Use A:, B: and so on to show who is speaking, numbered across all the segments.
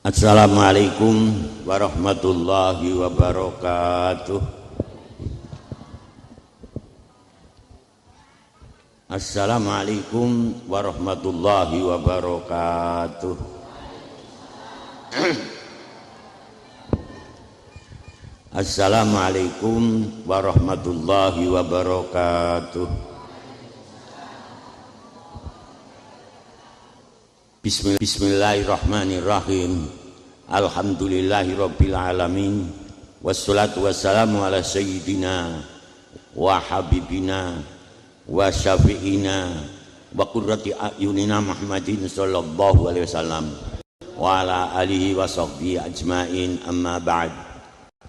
A: Assalamualaikum warahmatullahi wabarakatuh. Assalamualaikum warahmatullahi wabarakatuh. Assalamualaikum warahmatullahi wabarakatuh. Bismillahirrahmanirrahim. Alhamdulillahirabbil alamin. Wassalatu wassalamu ala sayyidina wa habibina wa syafi'ina wa qurrati a'yunina Muhammadin sallallahu alaihi wasallam wa ala alihi wa sahbihi ajmain, amma ba'd.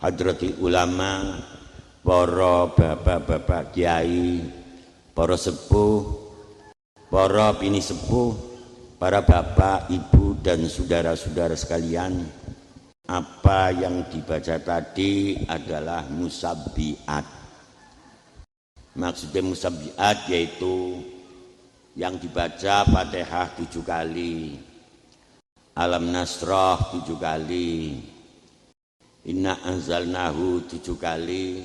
A: Hadratil ulama, para bapak-bapak kiai, para sepuh, para bini sepuh, para bapak, ibu, dan saudara-saudara sekalian, apa yang dibaca tadi adalah musabbihat. Maksudnya musabbihat yaitu yang dibaca Fatihah 7 kali, Alam Nasrah 7 kali, Inna anzalnahu 7 kali,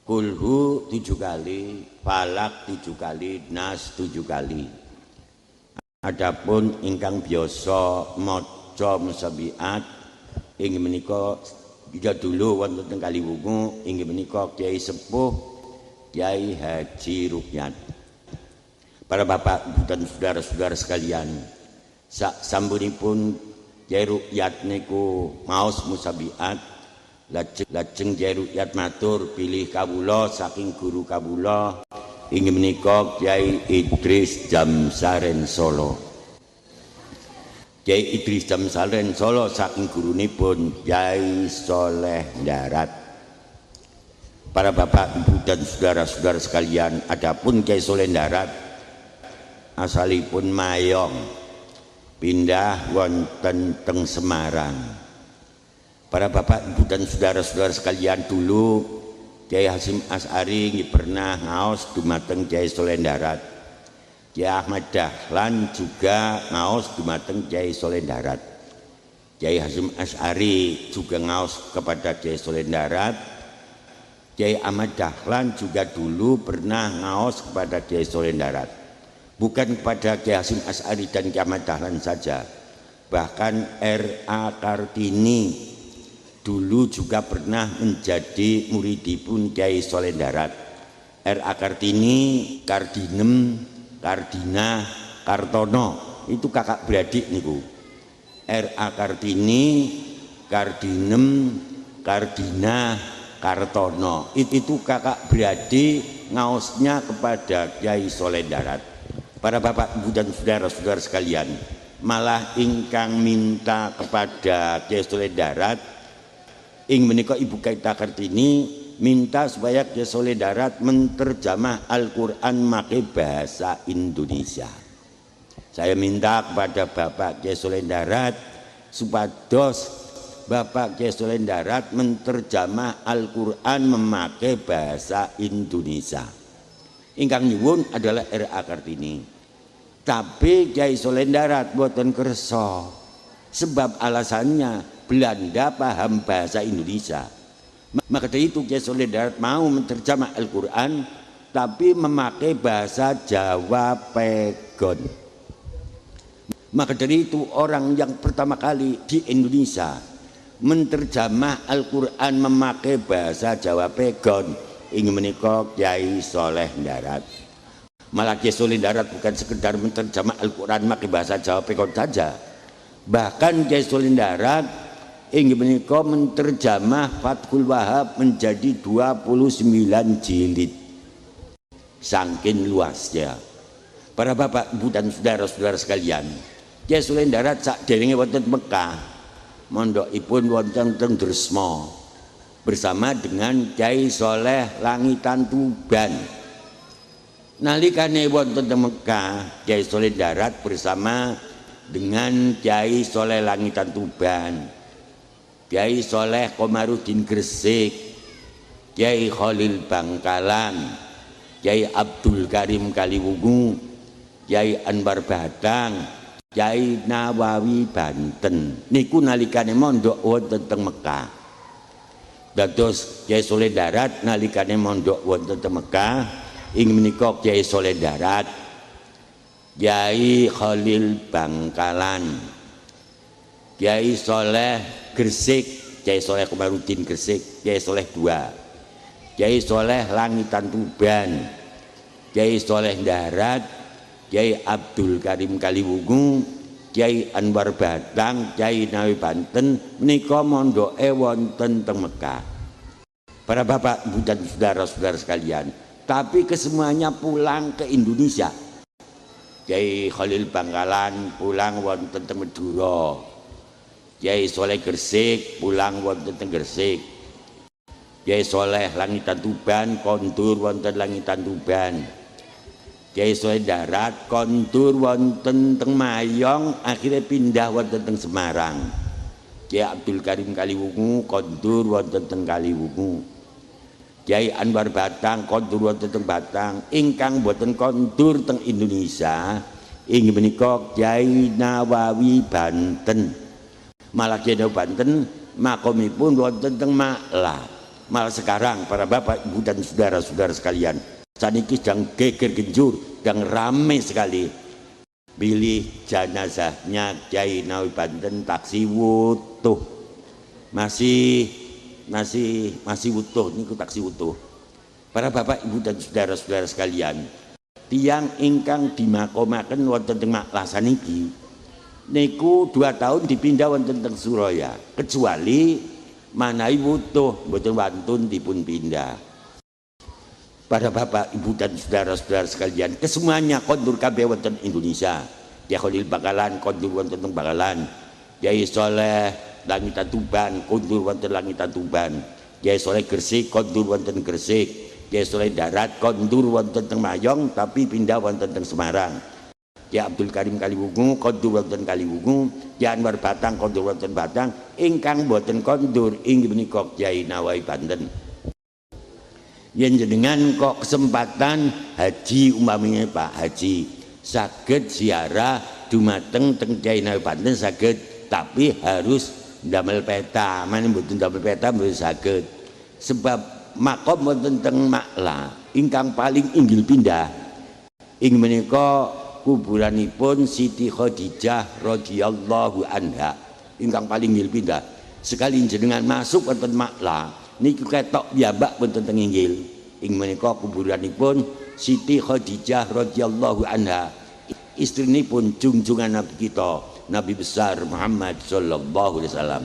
A: Kulhu 7 kali, Falak 7 kali, Nas 7 kali. Adapun ingkang biasa maca musabbihat inggih menika juga dulu wonten teng Kaliwungu, inggih menika Kiai Sepuh Kiai Haji Rukyat. Para bapak ibu dan saudara-saudara sekalian, sak sampunipun Kiai Rukyat niku maos musabbihat, lajeng Kiai Rukyat matur pilih kawula saking guru kawula inggih menika Kiai Idris Jamsaren Solo. Kiai Idris Jamsaren Solo saking gurunipun Kiai Soleh Darat. Para bapak, ibu dan saudara-saudara sekalian, adapun Kiai Soleh Darat asalipun Mayong, pindah wonten teng Semarang. Para bapak, ibu dan saudara-saudara sekalian, dulu Kiai Hasyim Asy'ari pernah ngaos dumateng Kiai Soleh Darat. Kiai Ahmad Dahlan juga ngaos dumateng Kiai Soleh Darat. Kiai Hasyim Asy'ari juga ngaos kepada Kiai Soleh Darat. Kiai Ahmad Dahlan juga dulu pernah ngaos kepada Kiai Soleh Darat. Bukan kepada Kiai Hasyim Asy'ari dan Kiai Ahmad Dahlan saja, bahkan R.A. Kartini dulu juga pernah menjadi muridipun Kiai Soleh Darat. R.A. Kartini, Kardinem, Kardina, Kartono, itu kakak beradik niku. R.A. Kartini, Kardinem, Kardina, Kartono, itu kakak beradik ngaosnya kepada Kiai Soleh Darat. Para bapak, ibu dan saudara-saudara sekalian, malah ingkang minta kepada Kiai Soleh Darat ing menika Ibu Kaita Kartini minta supaya Kiai Soleh Darat menterjemah Al-Quran make bahasa Indonesia. Saya minta kepada Bapak Kiai Soleh Darat supados Bapak Kiai Soleh Darat menterjemah Al-Quran memakai bahasa Indonesia. Ingkang nyuwun adalah R.A. Kartini. Tapi Kiai Soleh Darat boten kersa, sebab alasannya Belanda paham bahasa Indonesia. Maka dari itu Kiai Soleh Darat mau menterjemah Al-Quran tapi memakai bahasa Jawa Pegon. Maka dari itu orang yang pertama kali di Indonesia menterjemah Al-Quran memakai bahasa Jawa Pegon ingin menika Kiai Soleh Darat. Malah Kiai Soleh Darat bukan sekedar menterjemah Al-Quran memakai bahasa Jawa Pegon saja, bahkan Kiai Soleh Darat inggih menika menterjemah Fathul Wahab menjadi 29 jilid. Saking luasnya. Para bapak, ibu dan saudara-saudara sekalian, Kiai Soleh Darat sakderenge wonten Mekah, mondokipun wonten teng Dresma bersama dengan Kiai Soleh Langitan Tuban. Nalikane wonten teng Mekah, Kiai Soleh Darat bersama dengan Kiai Soleh Langitan Tuban, Kiai Soleh Komarudin Gresik, Kiai Khalil Bangkalan, Kiai Abdul Karim Kaliwungu, Kiai Anwar Batang, Kyai Nawawi Banten niku nalikane mondok wonten teng Mekah. Dados Kyai Soleh Darat nalikane mondok wonten teng Mekah ing menika Kyai Soleh Darat, Kyai Khalil Bangkalan, Kyai Soleh Gresik, Kyai Soleh Komarudin Gresik, Kyai Soleh II, Kyai Soleh Langitan Tuban, Kyai Soleh Darat, Kyai Abdul Karim Kaliwungu, Kyai Anwar Batang, Kyai Nawawi Banten menika mondoke wonten teng Mekah. Para bapak, ibu dan saudara-saudara sekalian, tapi kesemuanya pulang ke Indonesia. Kyai Khalil Bangkalan pulang wonten teng Madura, Kyai Soleh Gresik pulang wonten teng Gresik, Kyai Soleh Langitan Tuban kondur wonten Langitan Tuban, Kyai Soleh Darat kondur wonten teng Mayong akhirnya pindah wonten teng Semarang. Kyai Abdul Karim Kaliwungu kondur wonten teng Kaliwungu, Kyai Anwar Batang kondur wonten teng Batang. Ingkang boten kondur teng Indonesia inggih menika Kyai Nawawi Banten. Malah Kyai Nawawi Banten makomipun wonten teng Maklah. Malah sekarang para bapak, ibu dan saudara-saudara sekalian, saniki sedang geger genjur, sedang ramai sekali pilih jenazahnya Kyai Nawawi Banten taksi wutuh, masih wutuh niku taksi wutuh. Para bapak, ibu dan saudara-saudara sekalian, tiang ingkang dimakomaken wonten teng Maklah saniki niku 2 tahun dipindah wonten teng Suraya, kecuali manawi wutuh mboten wantun dipun pindah. Para bapak, ibu dan saudara-saudara sekalian, kesemuanya kondur kabeh wonten Indonesia. Kyai Khalil Bangkalan kondur wonten teng Bangkalan, Kyai Soleh Langitan Tuban kondur wonten Langitan Tuban, Kyai Soleh Gresik kondur wonten Gresik, Kyai Soleh Darat kondur wonten teng Mayong tapi pindah wonten teng Semarang, Kyai Abdul Karim Kaliwungu kondur wonten Kaliwungu, Kyai Anwar Batang kondur wonten Batang. Ingkang boten kondur inggih menika Kyai Nawawi Banten. Yen jenengan kok kesempatan haji umpamanya Pak Haji saged ziarah dumateng teng Kyai Nawawi Banten saged, tapi harus ndamel peta. Mane mboten ndamel peta mboten saged. Sebab makom wonten teng Maklah ingkang paling inggil pindah inggih menika kuburanipun Siti Khadijah radhiyallahu anha. Ingkang paling inggil pindah. Sekali jenengan masuk wonten Maklah niku ketok piyambak wonten teng inggil. Ing menika kuburanipun Siti Khadijah radhiyallahu anha, istrinipun junjungan Nabi kita, Nabi besar Muhammad sallallahu alaihi wasallam.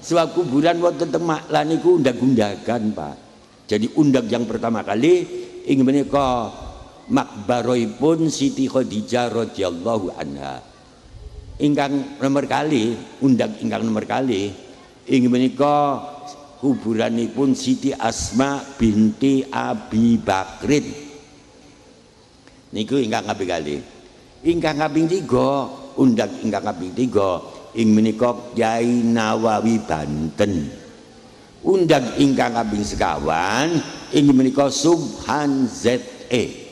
A: Sebab kuburan wonten teng Maklah niku undag-undagan, Pak. Jadi undag yang pertama kali ing menika makbaroipun Siti Khadijah radhiyallahu anha. Ingkang nomor kali, undag ingkang nomor kali ing menika kuburanipun Siti Asma binti Abi Bakrin. Niku ingkang kaping kali. Ingkang kaping 3, undag ingkang kaping 3 ing menika Kyai Nawawi Banten. Undag ingkang kaping sekawan ing menika Subhan ZE.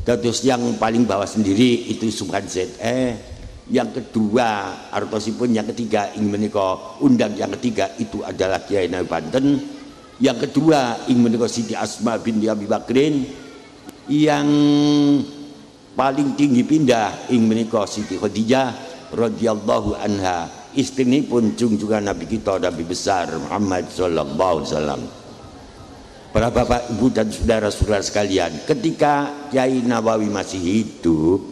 A: Dados yang paling bawah sendiri itu Subhan ZE. Yang kedua artosipun yang ketiga ing menika undang yang ketiga itu adalah Kyai Nawawi Banten. Yang kedua ing menika Siti Asma binti Abi Bakrin. Yang paling tinggi pindah ing menika Siti Khadijah radhiyallahu anha, istrinipun junjungan Nabi kita Nabi besar Muhammad sallallahu alaihi wasallam. Para bapak, ibu dan saudara-saudara sekalian, ketika Kyai Nawawi masih hidup,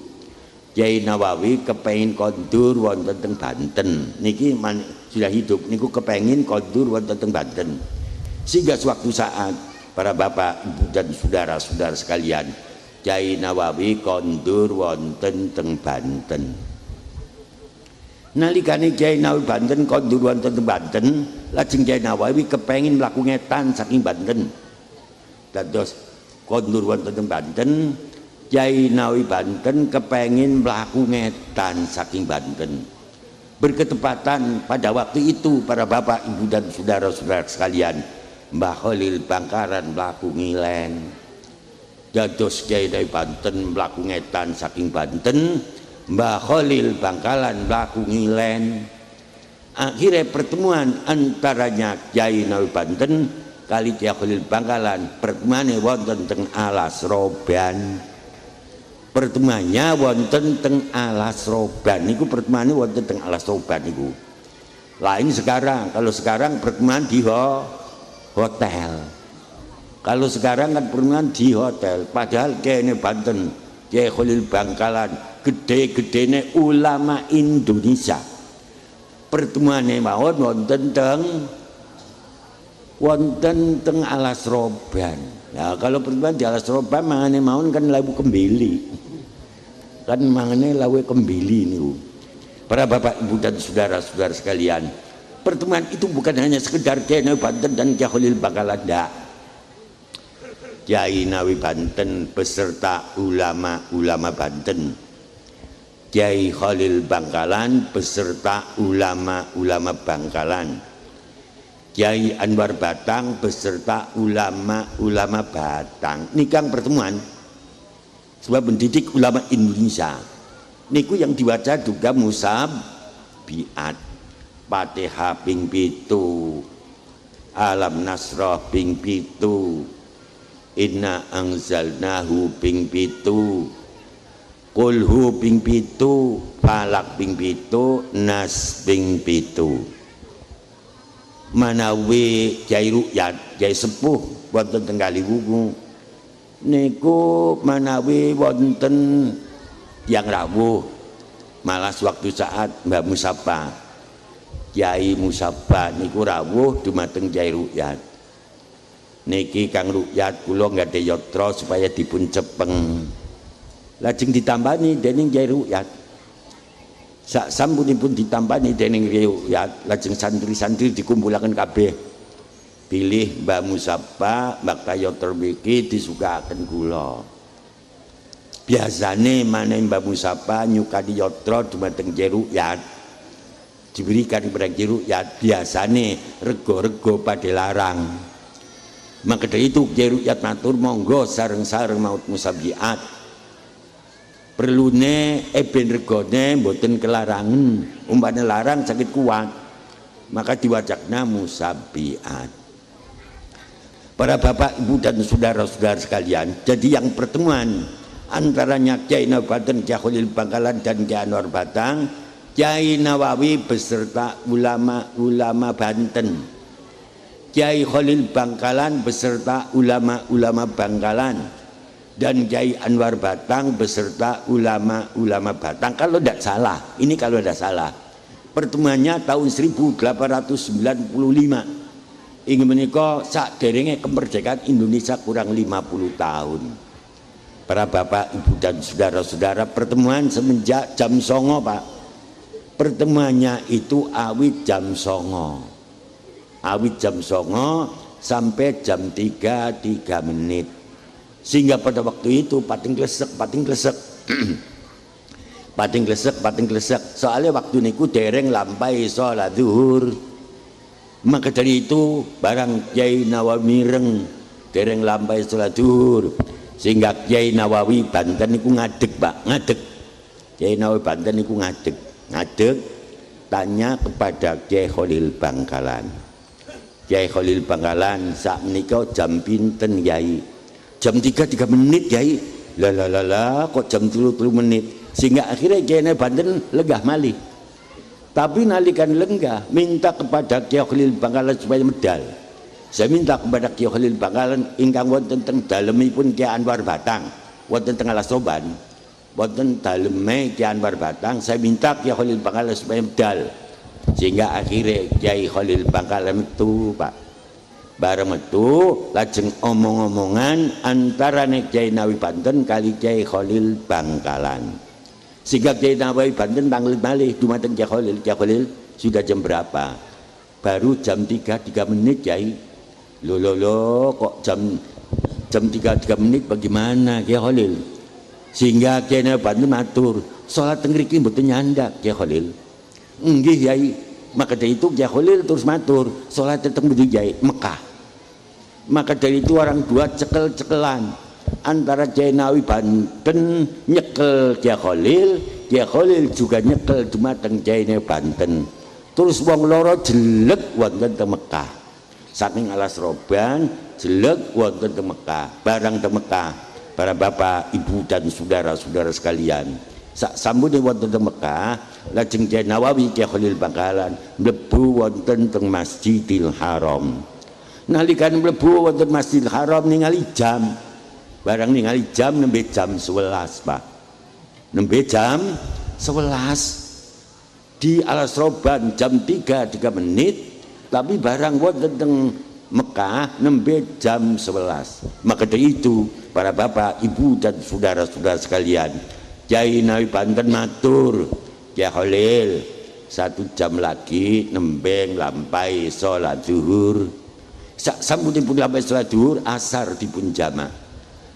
A: Kyai Nawawi kepengin kondur wonten teng Banten. Niki sudah hidup niku kepengin kondur wonten teng Banten. Sehingga suatu saat para bapak, ibu dan saudara-saudara sekalian, Kyai Nawawi kondur wonten teng Banten. Nalikane Kyai Nawawi Banten kondur wonten teng Banten, lajeng Kyai Nawawi kepengin mlaku ngetan saking Banten. Dados kondur wonten teng Banten, Kyai Nawawi Banten kepengin mlaku ngetan saking Banten. Berketepatan pada waktu itu para bapak, ibu dan saudara-saudara sekalian, Mbah Khalil Bangkalan mlaku ngilen. Dados Kyai Nawawi Banten mlaku ngetan saking Banten, Mbah Khalil Bangkalan mlaku ngilen. Akhirnya pertemuan antaranya Kyai Nawawi Banten kali Kyai Khalil Bangkalan, pertemuannya wonten teng Alas Roban. Pertemuannya wonten teng Alas Roban niku, pertemuannya wonten teng Alas Roban niku. Lain sekarang, kalau sekarang pertemuan di hotel. Kalau sekarang kan pertemuan di hotel, padahal Kyai Banten, Kyai Khalil Bangkalan gede-gedene ulama Indonesia. Pertemuannya mawon wonten teng Alas Roban. Ya kalau pertemuan di Alas Roban mangane mawon kan lawu kembili. Kan mangane lawu kembili niku. Para bapak ibu dan saudara-saudara sekalian, pertemuan itu bukan hanya sekedar Kyai Nawawi Banten dan Kyai Khalil Bangkalan, ndak. Kyai Nawawi Banten beserta ulama-ulama Banten, Kyai Khalil Bangkalan beserta ulama-ulama Bangkalan, Kyai Anwar Batang beserta ulama-ulama Batang. Nikang pertemuan sebab mendidik ulama Indonesia. Niku yang dibaca juga musab biat, Fatihah ping 7, Alam Nasrah ping 7, Inna Anzalnahu ping 7, Kulhu ping 7, Falak ping 7, Nas ping 7. Manawi Kyai Rukyat, Kyai Sepuh wonten teng Kaliwungu niku manawi wonten yang rawuh, malah waktu saat Mbah Musapa, Kyai Musapa niku rawuh dumateng Kyai Rukyat. Niki Kang Rukyat kula nggade yatra supaya dipun cepeng. Lajeng ditambani dening Kyai Rukyat. Sak sampunipun ditambani dening Kyai Rukyat, lajeng santri-santri dikumpulaken kabeh. Pilih Mbah Musapa, Mbah Yatra mriki disukaken kula. Biasane maneh Mbah Musapa nyukani yatra dumateng Kyai Rukyat, diberikan kepada Kyai Rukyat, biasane rego-rego pada larang. Maka dari itu Kyai Rukyat matur monggo sareng-sareng maut musabiat. Perlune eben regone mboten kelarangan, umpane larang sakit kuat, maka diwacakna musabiat. Para bapak ibu dan saudara-saudara sekalian, jadi yang pertemuan antaranya Kyai Nawawi Banten, Kyai Khalil Bangkalan dan Kyai Anwar Batang, Kyai Nawawi beserta ulama-ulama Banten, Kyai Khalil Bangkalan beserta ulama-ulama Bangkalan, dan Kyai Anwar Batang beserta ulama-ulama Batang. Kalau tidak salah, ini kalau tidak salah, pertemuannya tahun 1895. Ingin menikah sak derenge kemerdekaan Indonesia kurang 50 tahun. Para bapak, ibu dan saudara-saudara, pertemuan semenjak jam 09.00 Pak. Pertemuannya itu awit jam 09.00. Awit jam 09.00 sampai jam 3:03. Sehingga pada waktu itu pating klesek pating klesek. Soalnya waktu niku dereng lampai sholat zuhur. Maka dari itu barang Kyai Nawawi mireng dereng lampai sholat zuhur, sehingga Kyai Nawawi Banten niku ngadeg Pak, ngadeg. Kyai Nawawi Banten niku ngadeg tanya kepada Kyai Khalil Bangkalan. Kyai Khalil Bangkalan sak menika jam pinten Kyai? Jam 3:03 Kyai. Lah kok jam 30 menit? Sehingga akhirnya Kyai Nawawi Banten legah malih. Tapi nalikan lenggah minta kepada Kyai Khalil Bangkalan supaya medal. Saya minta kepada Kyai Khalil Bangkalan ingkang wonten teng dalemipun Kyai Anwar Batang, wonten teng Alas Roban, wonten daleme Kyai Anwar Batang, saya minta Kyai Khalil Bangkalan supaya medal. Sehingga akhirnya Kyai Khalil Bangkalan metu Pak. Bareng metu lajeng omong-omongan antara Kyai Nawawi Banten kali Kyai Khalil Bangkalan. Sehingga Kyai Nawawi Banten tanggal malih dumateng Kyai Khalil sudah jam berapa? Baru jam 3:03 Kyai. Loh kok jam 3:03 bagaimana Kyai Khalil? Sehingga Kyai Nawawi Banten matur, salat teng mriki mboten nyandak Kyai Khalil. Nggih Kyai. Maka dari itu Kyai Khalil terus matur, salat teng mriki Kyai Mekah. Maka dari itu orang dua cekel-cekelan antara Kyai Nawawi Banten nyekel Kyai Khalil, Kiai Khalil juga nyekel dumateng jaine Banten. Terus wong loro jelek wonten teng Mekah. Saking alas roban jelek wonten teng Mekah, barang teng Mekah. Para bapak, ibu dan saudara-saudara sekalian. Sak sambune wonten teng Mekah, lajeng Kiai Nawawi Kiai Khalil Bangkalan mlebu wonten teng Masjidil Haram. Nalika mlebu wonten Masjidil Haram ningali jam. Barang ningali jam nembe jam 11, Pak. Nembe jam 11 di alas roban jam 3 menit, tapi barang wonten teng Mekah nembe jam 11. Maka dari itu para bapak, ibu dan saudara-saudara sekalian, Kiai Nawawi Banten matur, Kiai Khalil 1 jam lagi nembe lampai sholat zuhur. Sampun lampai sholat zuhur, asar dipun jamak.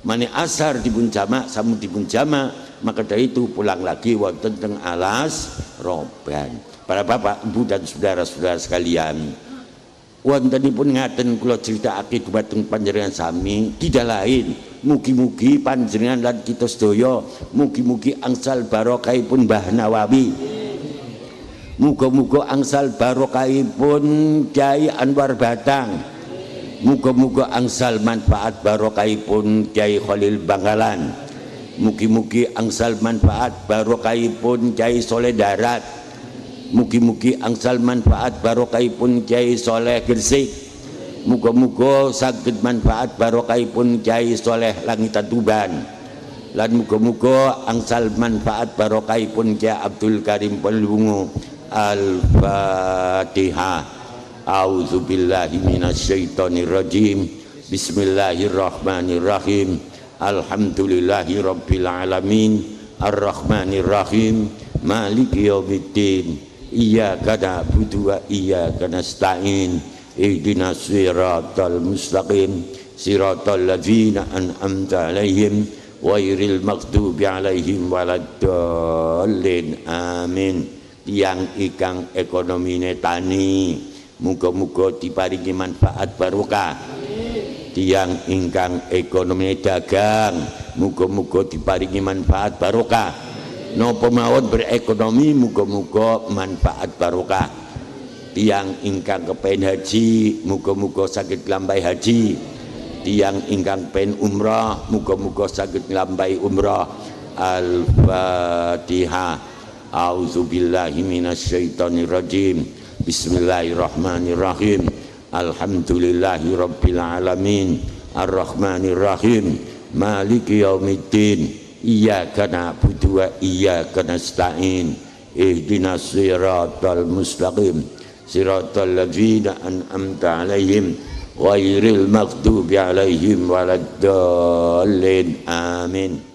A: Mane asar dipun jamak, sampun dipun jamak, maka dari itu pulang lagi wonten teng alas roban. Para bapak, ibu dan saudara-saudara sekalian, wontenipun ngaten kula critakake dhumateng panjenengan sami, tidak lain mugi-mugi panjenengan lan kita sedaya mugi-mugi angsal barokahipun Mbah Nawawi. Muga-muga angsal barokahipun Kiai Anwar Batang. Muga-muga angsal manfaat barokahipun Kiai Khalil Bangkalan. Mugi-mugi angsal manfaat barokahipun Kiai Soleh Darat. Mugi-mugi angsal manfaat barokahipun Kiai Soleh Gresik. Muga-muga saged manfaat barokahipun Kiai Soleh Langitan Tuban. Lan muga-muga angsal manfaat barokahipun Kiai Abdul Karim Pelungu. Al-Fatihah. A'udzubillahi minasyaitonirrajim. Bismillahirrahmanirrahim. Alhamdulillahi rabbil alamin. Arrahmanirrahim. Maliki yaumiddin. Iyyaka na'budu wa iyyaka nasta'in. Ihdinas siratal mustaqim. Siratal ladzina an'amta 'alaihim ghairil maghdubi 'alaihim waladdallin. Amin. Tiang ikang ekonomine tani, muga-muga diparingi manfaat barokah. Tiang ingkang ekonomi dagang, muga-muga diparingi manfaat barokah. Napa mawon berekonomi, muga-muga manfaat barokah. Tiang ingkang kepen haji, muga-muga saged nglampahi haji. Tiang ingkang pen umrah, muga-muga saged nglampahi umrah. Al-Fatihah. A'udzubillahi minasyaitonirrajim. Bismillahirrahmanirrahim. Alhamdulillahi rabbil alamin. Arrahmanirrahim. Maliki yaumiddin. Iyyaka na'budu wa iyyaka nasta'in. Ihdinas siratal mustaqim. Siratal ladzina an'amta 'alaihim ghairil maghdubi 'alaihim waladdallin. Amin.